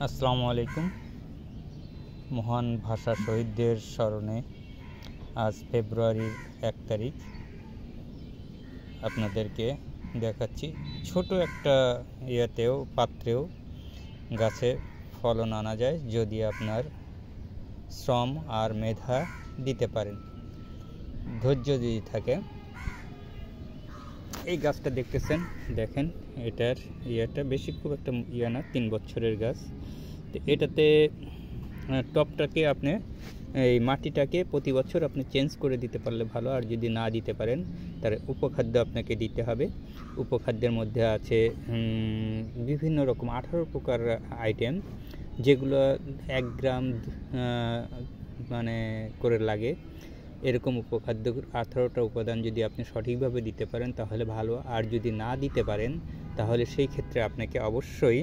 আসসালামু আলাইকুম। মহান ভাষা শহীদদের স্মরণে আজ ফেব্রুয়ারির 1 তারিখ আপনাদেরকে দেখাচ্ছি ছোট একটা পাত্রেও গাছে ফলন আনা যায় যদি আপনার শ্রম আর মেধা দিতে পারেন, ধৈর্য যদি থাকে। এই গাছটা দেখতেছেন, দেখেন এটার বেশি খুব একটা না, 3 বছরের গাছ। তো এটাতে টপটাকে আপনি এই মাটিটাকে প্রতি বছর আপনি চেঞ্জ করে দিতে পারলে ভালো, আর যদি না দিতে পারেন তাহলে উপখাদ্য আপনাকে দিতে হবে। উপখাদ্যের মধ্যে আছে বিভিন্ন রকম 18 প্রকার আইটেম, যেগুলো 1 গ্রাম করে লাগে। এরকম উপখাদ্য 18টা উপাদান যদি আপনি সঠিকভাবে দিতে পারেন তাহলে ভালো, আর যদি না দিতে পারেন তাহলে সেই ক্ষেত্রে আপনাকে অবশ্যই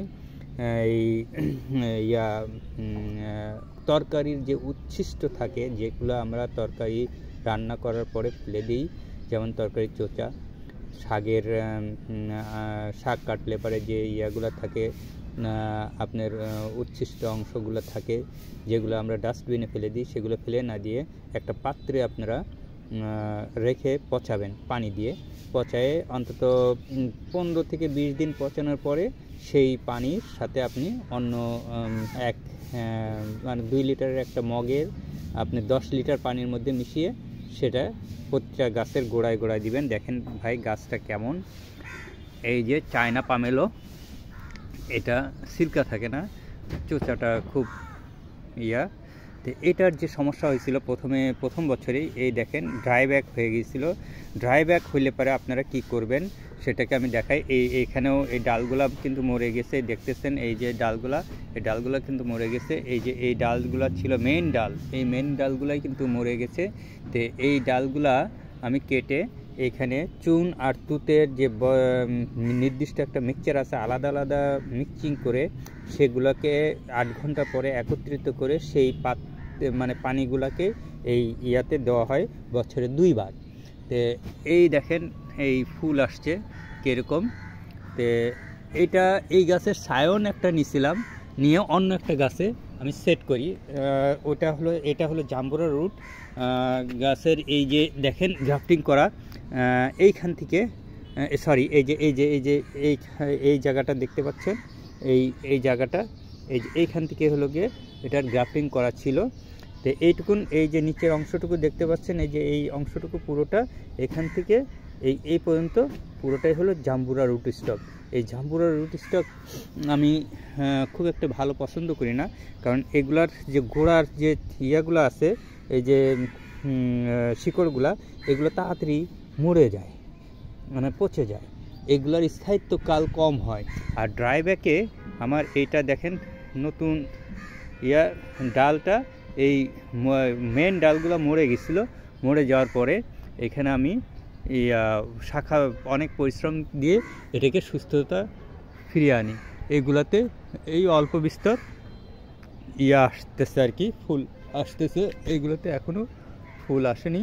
তরকারির যে উচ্ছিষ্ট থাকে, যেগুলো আমরা তরকারি রান্না করার পরে ফেলে দিই, যেমন তরকারি চোচা, শাক কাটলে পরে যে ইয়াগুলো থাকে, আপনার উচ্ছিষ্ট অংশগুলো থাকে, যেগুলো আমরা ডাস্টবিনে ফেলে দিই, সেগুলো ফেলে না দিয়ে একটা পাত্রে আপনারা রেখে পচাবেন, পানি দিয়ে পচায়ে অন্তত 15 থেকে 20 দিন পচানোর পরে সেই পানির সাথে আপনি অন্য 2 লিটারের একটা মগের আপনি 10 লিটার পানির মধ্যে মিশিয়ে সেটা প্রত্যেকটা গাছের গোড়ায় গোড়ায় দিবেন। দেখেন ভাই গাছটা কেমন। এই যে চায়না পামেলো, এটা সিল্কা থাকে না, চোচাটা খুব তো এটার যে সমস্যা হয়েছিল প্রথম বছরেই, এই দেখেন ড্রাই ব্যাক হয়ে গিয়েছিল। ড্রাই ব্যাক হইলে পরে আপনারা কি করবেন সেটাকে আমি দেখাই। এইখানেও এই ডালগুলা কিন্তু মরে গেছে, দেখতেছেন এই যে এই ডালগুলা কিন্তু মরে গেছে। এই যে এই ডালগুলা ছিল মেইন ডাল, এই মেইন ডালগুলাই কিন্তু মরে গেছে। তো এই ডালগুলা আমি কেটে এইখানে চুন আর তুতের যে নির্দিষ্ট একটা মিক্সচার আছে, আলাদা আলাদা মিক্সিং করে সেগুলোকে 8 ঘন্টা পরে একত্রিত করে সেই পানিগুলোকে এই ইয়াতে দেওয়া হয় বছরে 2 বার। তো এই দেখেন এই ফুল আসছে কীরকম। তো এই গাছের সায়ন একটা নিয়েছিলাম, নিয়ে অন্য একটা গাছে আমি সেট করি। এটা হলো জাম্বুরা রুট গাছের। এই যে দেখেন গ্রাফটিং করা, এইখান থেকে এই জায়গাটা দেখতে পাচ্ছেন, এই জায়গাটা এইখান থেকে হলো গিয়ে এটার গ্রাফটিং করা ছিল। তো এইটুকুন, এই যে নিচের অংশটুকু দেখতে পাচ্ছেন, এই যে এই অংশটুকু পুরোটা এখান থেকে এই পর্যন্ত পুরোটাই হলো জাম্বুরা রুট স্টক। এই জাম্বুরা রুট স্টক আমি খুব একটা ভালো পছন্দ করি না, কারণ এগুলার যে গোড়ার যে ইয়াগুলো আছে, এই যে শিকড়গুলা, এগুলো তাড়াতাড়ি মরে যায়, পচে যায়, এগুলার স্থায়িত্বকাল কম হয়। আর ড্রাই ব্যাকে আমার এইটা দেখেন নতুন ডালটা, এই মেন ডালগুলো মরে গেছিলো। মরে যাওয়ার পরে এখানে আমি শাখা অনেক পরিশ্রম দিয়ে এটাকে সুস্থতা ফিরিয়ে আনি। এইগুলাতে এই অল্প বিস্তর আসতেছে আর কি, ফুল আসতেছে। এইগুলোতে এখনও ফুল আসেনি।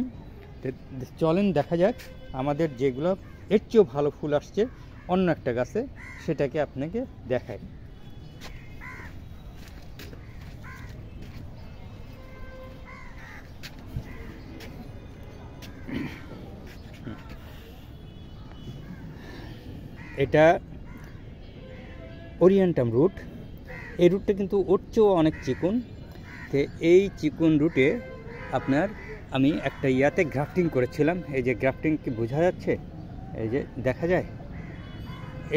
চলেন দেখা যাক আমাদের যেগুলো এর চেয়েও ভালো ফুল আসছে অন্য একটা গাছে, সেটাকে আপনাকে দেখাই। এটা ওরিয়েন্টাম রুট। এই রুটটা কিন্তু ওর চেয়েও অনেক চিকন। তো এই চিকন রুটে আমি একটা গ্রাফটিং করেছিলাম। এই যে গ্রাফটিং কি বোঝা যাচ্ছে, এই যে দেখা যায়,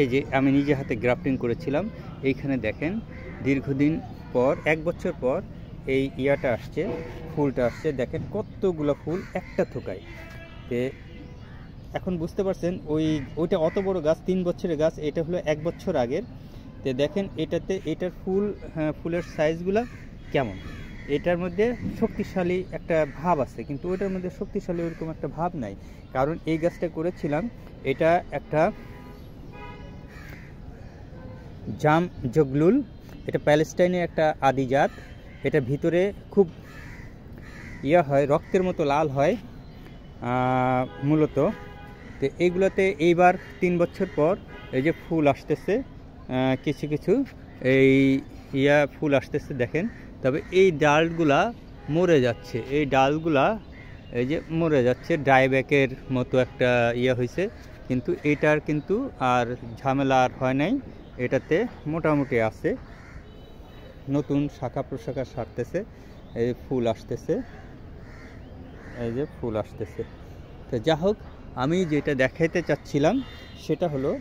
এই যে আমি নিজে হাতে গ্রাফটিং করেছিলাম। এইখানে দেখেন দীর্ঘদিন পর, 1 বছর পর এই আসছে, ফুলটা আসছে। দেখেন কতগুলো ফুল একটা থোকায়। তো এখন বুঝতে পারছেন ওইটা অত বড় গাছ, 3 বছরের গাছ, এটা হলো 1 বছর আগের। তো দেখেন এটার ফুলের সাইজগুলো কেমন। এটার মধ্যে শক্তিশালী একটা ভাব আছে, কিন্তু ওইটার মধ্যে শক্তিশালী ওরকম একটা ভাব নাই, কারণ এই গাছটা করেছিলাম, এটা একটা জাম জগলুল, এটা প্যালেস্টাইনের একটা আদি জাত। এটা ভিতরে খুব হয়, রক্তের মতো লাল হয় মূলত। তো এইগুলোতে এইবার 3 বছর পর এই যে ফুল আসতেছে, কিছু কিছু এই ফুল আসতেছে দেখেন। তবে এই ডালগুলা মরে যাচ্ছে, এই ডালগুলা এই যে মরে যাচ্ছে, ডাইব্যাকের মতো একটা হয়েছে, কিন্তু এটার কিন্তু আর ঝামেলা আর হয় নাই, এটাতে মোটামুটি আছে, নতুন শাখা প্রশাখা সারতেছে, এই ফুল আসতেছে, এই যে ফুল আসতেছে। তো যা হোক, আমি যেটা দেখাইতে চাচ্ছিলাম সেটা হলো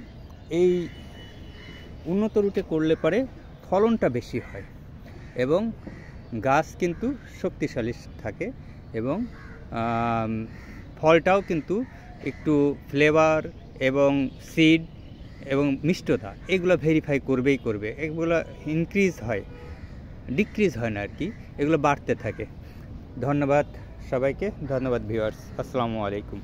এই উন্নত রুটে করলে পরে ফলনটা বেশি হয় এবং গাছ কিন্তু শক্তিশালী থাকে এবং ফলটাও কিন্তু একটু ফ্লেভার এবং সিড এবং মিষ্টতা এগুলো ভেরিফাই করবেই করবে, এগুলো ইনক্রিজ হয়, ডিক্রিজ হয় না আর কি, এগুলো বাড়তে থাকে। ধন্যবাদ সবাইকে, ধন্যবাদ ভিউয়ার্স, আসসালামু আলাইকুম।